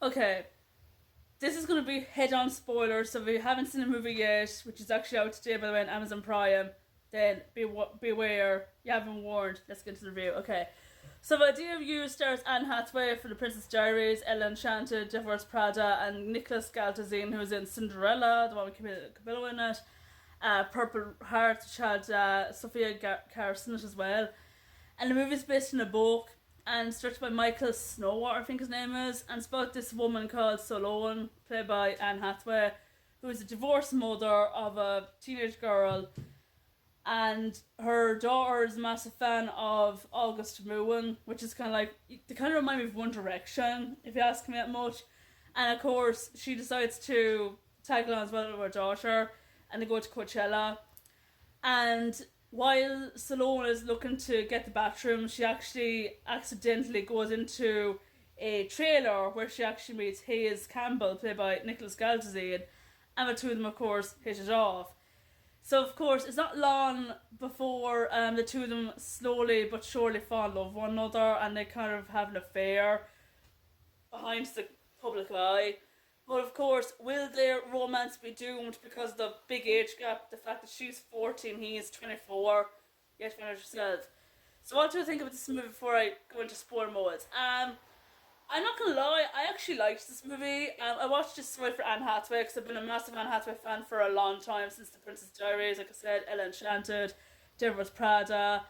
Okay, this is going to be head-on spoilers, so if you haven't seen the movie yet, which is actually out today by the way on Amazon Prime, then beware, you have been warned. Let's get into the review. Okay, so the idea of you stars Anne Hathaway for The Princess Diaries, Ella Enchanted, Divorce Prada, and Nicholas Galtzine, who's in Cinderella, the one with Camilla in it. Purple Heart, which had Sophia Carson in it as well. And the movie's based on a book and it's directed by Michael Snowwater, I think his name is. And it's about this woman called Solon, played by Anne Hathaway, who is a divorced mother of a teenage girl. And her daughter is a massive fan of August Moon, which is kind of like, they kind of remind me of One Direction, if you ask me that much. And of course, she decides to tag along as well with her daughter, and they go to Coachella. And while Salone is looking to get the bathroom, she actually accidentally goes into a trailer where she actually meets Hayes Campbell, played by Nicholas Galtzine, and the two of them, of course, hit it off. So, of course, it's not long before the two of them slowly but surely fall in love with one another and they kind of have an affair behind the public eye. But of course, will their romance be doomed because of the big age gap? The fact that she's 14, he is 24. Yet finish yourself. So what do you think about this movie before I go into spoiler modes? I'm not gonna lie, I actually liked this movie. I watched this right for Anne Hathaway because I've been a massive Anne Hathaway fan for a long time, since The Princess Diaries, like I said, Ella Enchanted, Deborah's Prada.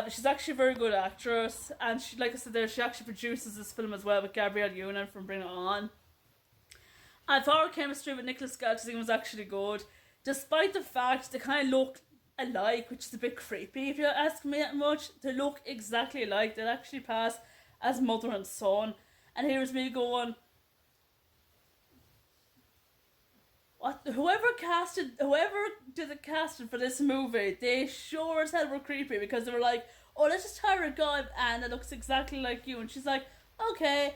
She's actually a very good actress, and she, like I said there, she actually produces this film as well with Gabrielle Union from Bring It On. I thought her chemistry with Nicholas Galtzine was actually good, despite the fact they kind of look alike, which is a bit creepy if you ask me that much. They look exactly alike. They actually pass as mother and son. And here's me going, what? Whoever did the casting for this movie, they sure as hell were creepy because they were like, oh, let's just hire a guy and it looks exactly like you. And she's like, okay.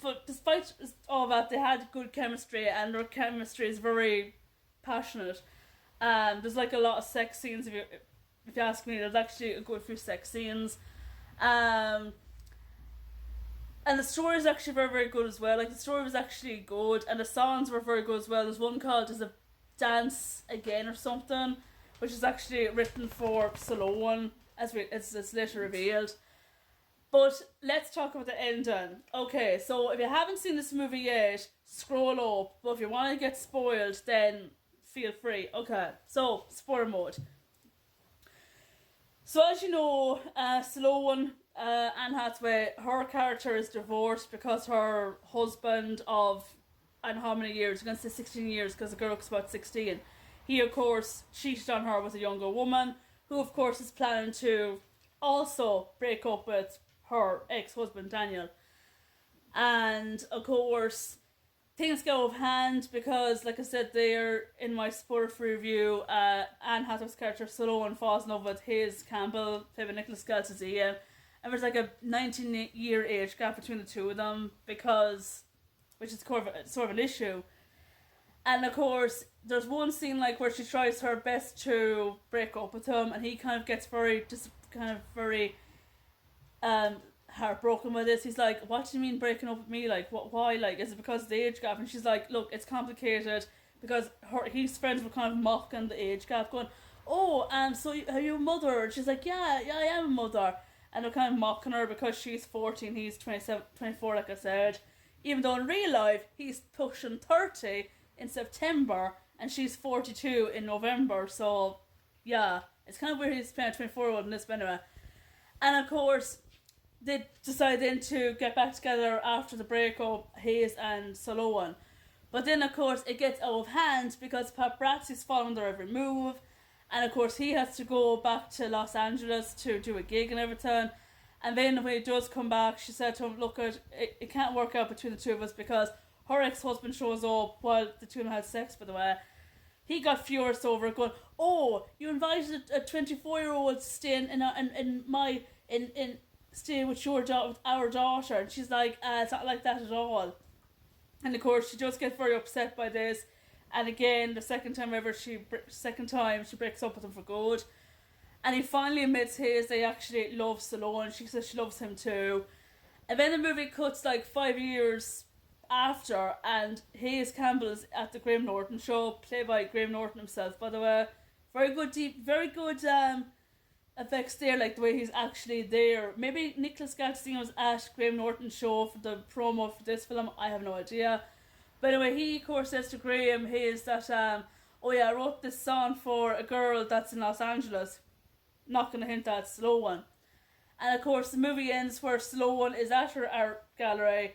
But despite all that, they had good chemistry, and their chemistry is very passionate. There's like a lot of sex scenes. If you ask me, there's actually a good few sex scenes. Um, and the story is actually very very good as well. Like the story was actually good, and the songs were very good as well. There's one called "There's a Dance Again" or something, which is actually written for Salone, as it's later revealed. But let's talk about the ending. Okay, so if you haven't seen this movie yet, scroll up. But if you want to get spoiled, then feel free. Okay, so spoiler mode. So as you know, Sloan, Anne Hathaway, her character is divorced because her husband of, and how many years? I'm going to say 16 years because the girl looks about 16. He, of course, cheated on her with a younger woman, who, of course, is planning to also break up with her ex-husband Daniel. And of course, things go off hand because, like I said there in my spoiler-free review, Anne Hathaway's character Sloan falls in love with Hayes Campbell, played by Nicholas Galtzine, and there's like a 19-year age gap between the two of them because, which is sort of an issue. And of course, there's one scene like where she tries her best to break up with him, and he kind of gets very heartbroken with this. He's like, "What do you mean breaking up with me? Like, what? Why? Like, is it because of the age gap?" And she's like, "Look, it's complicated because his friends were kind of mocking the age gap, going, oh, so are you a mother?" And she's like, "Yeah, I am a mother." And they're kind of mocking her because she's 14, he's 27, 24, like I said. Even though in real life, he's pushing 30 in September and she's 42 in November. So, yeah, it's kind of weird he's playing a 24-year-old in this, but anyway. And of course, they decide then to get back together after the breakup, Hayes and Solon. But then, of course, it gets out of hand because paparazzi's following their every move. And of course, he has to go back to Los Angeles to do a gig and everything. And then when he does come back, she said to him, "Look, it can't work out between the two of us because her ex-husband shows up while the two of them had sex, by the way." He got furious over it, going, "Oh, you invited a 24-year-old to stay in stay with with our daughter." And she's like, "It's not like that at all." And of course, she just gets very upset by this. And again, the second time she breaks up with him for good. And he finally admits they actually love Stallone. She says she loves him too. And then the movie cuts like 5 years after, and Hayes Campbell is at the Graham Norton show, played by Graham Norton himself, by the way. Very good effects there, like the way he's actually there. Maybe Nicholas Galtzine was at Graham Norton's show for the promo for this film, I have no idea. But anyway, he of course says to Graham Hayes that, oh yeah, I wrote this song for a girl that's in Los Angeles. Not gonna hint that, Slow One. And of course the movie ends where Slow One is at her art gallery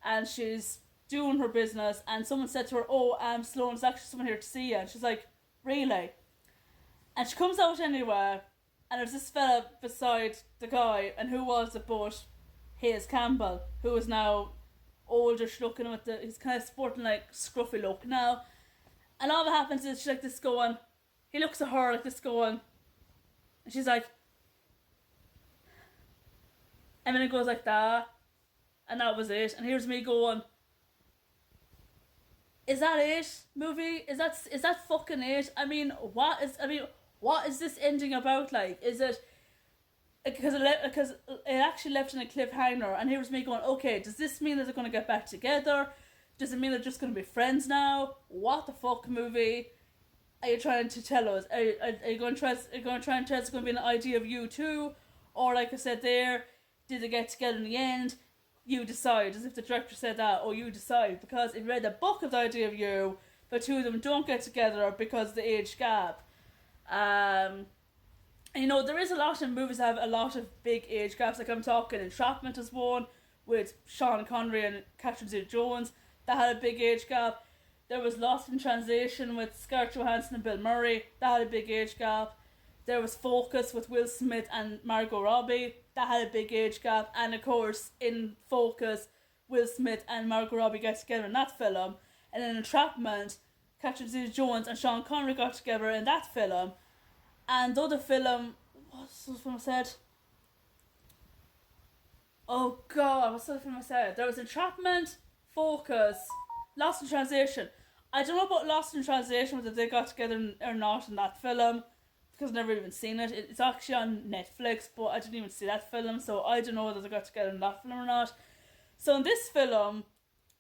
and she's doing her business, and someone said to her, oh, Sloan, there's actually someone here to see you. And she's like, really? And she comes out anyway, and there's this fella beside the guy, and who was it but Hayes Campbell, who is now oldish looking with he's kind of sporting like scruffy look now. And all that happens is she's like this going, he looks at her like this going, and she's like, and then it goes like that, and that was it. And here's me going, is that it, movie? Is that fucking it? I mean, what is this ending about? Like, is it because it actually left in a cliffhanger, and here's me going, okay, does this mean that they're going to get back together? Does it mean they're just going to be friends now? What the fuck, movie are you trying to tell us? Are you going to try and tell us it's going to be an idea of you too? Or like I said there, did they get together in the end? You decide, as if the director said that, or you decide. Because if you read the book of the idea of you, the two of them don't get together because of the age gap. And you know, there is a lot of movies that have a lot of big age gaps. Like I'm talking Entrapment is one, with Sean Connery and Catherine Zeta-Jones, that had a big age gap. There was Lost in Translation with Scarlett Johansson and Bill Murray, that had a big age gap. There was Focus with Will Smith and Margot Robbie, that had a big age gap. And of course, in Focus, Will Smith and Margot Robbie get together in that film. And in Entrapment, Catherine Zeta-Jones and Sean Connery got together in that film. And the other film, what's the film I said? Oh god, what's the other film I said? There was Entrapment, Focus, Lost in Translation. I don't know about Lost in Translation, whether they got together or not in that film, because I've never even seen it. It's actually on Netflix, but I didn't even see that film, so I don't know whether they got together in that film or not. So in this film,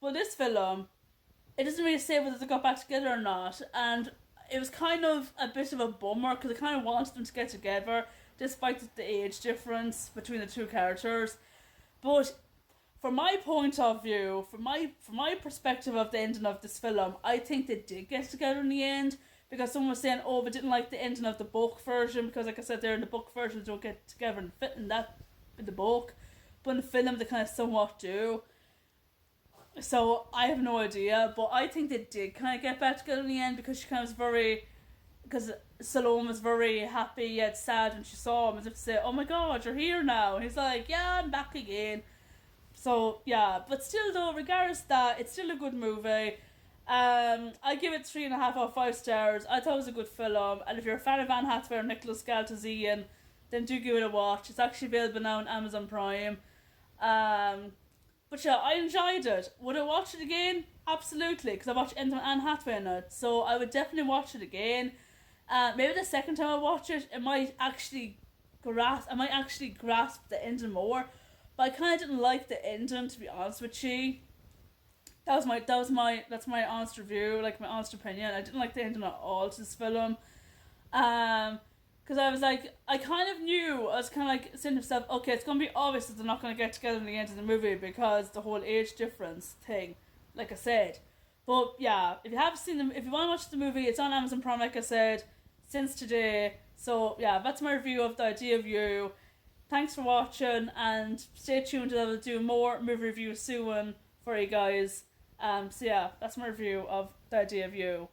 it doesn't really say whether they got back together or not, and it was kind of a bit of a bummer, because I kind of wanted them to get together, despite the age difference between the two characters. But from my point of view, from my perspective of the ending of this film, I think they did get together in the end, because someone was saying, oh, they didn't like the ending of the book version, because like I said there, in the book version they don't get together and fit in the book, but in the film they kind of somewhat do. So I have no idea, but I think they did kind of get back together in the end, because she kind of was because Salome was very happy yet sad when she saw him, as if to say, oh my god, you're here now. And he's like, yeah, I'm back again. So yeah, but still though, regardless of that, it's still a good movie. I give it 3.5 out of 5 stars. I thought it was a good film, and if you're a fan of Anne Hathaway or Nicholas Galtzine, then do give it a watch. It's actually available now on Amazon Prime. But yeah, I enjoyed it. Would I watch it again? Absolutely, because I watched Anne Hathaway in it, so I would definitely watch it again. Maybe the second time I watch it, I might actually grasp the ending more. But I kind of didn't like the ending, to be honest with you. That's my honest review, like my honest opinion. I didn't like the ending at all to this film. Because I was like, I kind of knew, I was kind of like saying to myself, okay, it's going to be obvious that they're not going to get together in the end of the movie because the whole age difference thing, like I said. But yeah, if you want to watch the movie, it's on Amazon Prime, like I said, since today. So yeah, that's my review of The Idea of You. Thanks for watching, and stay tuned, I will do more movie reviews soon for you guys. So yeah, that's my review of The Idea of You.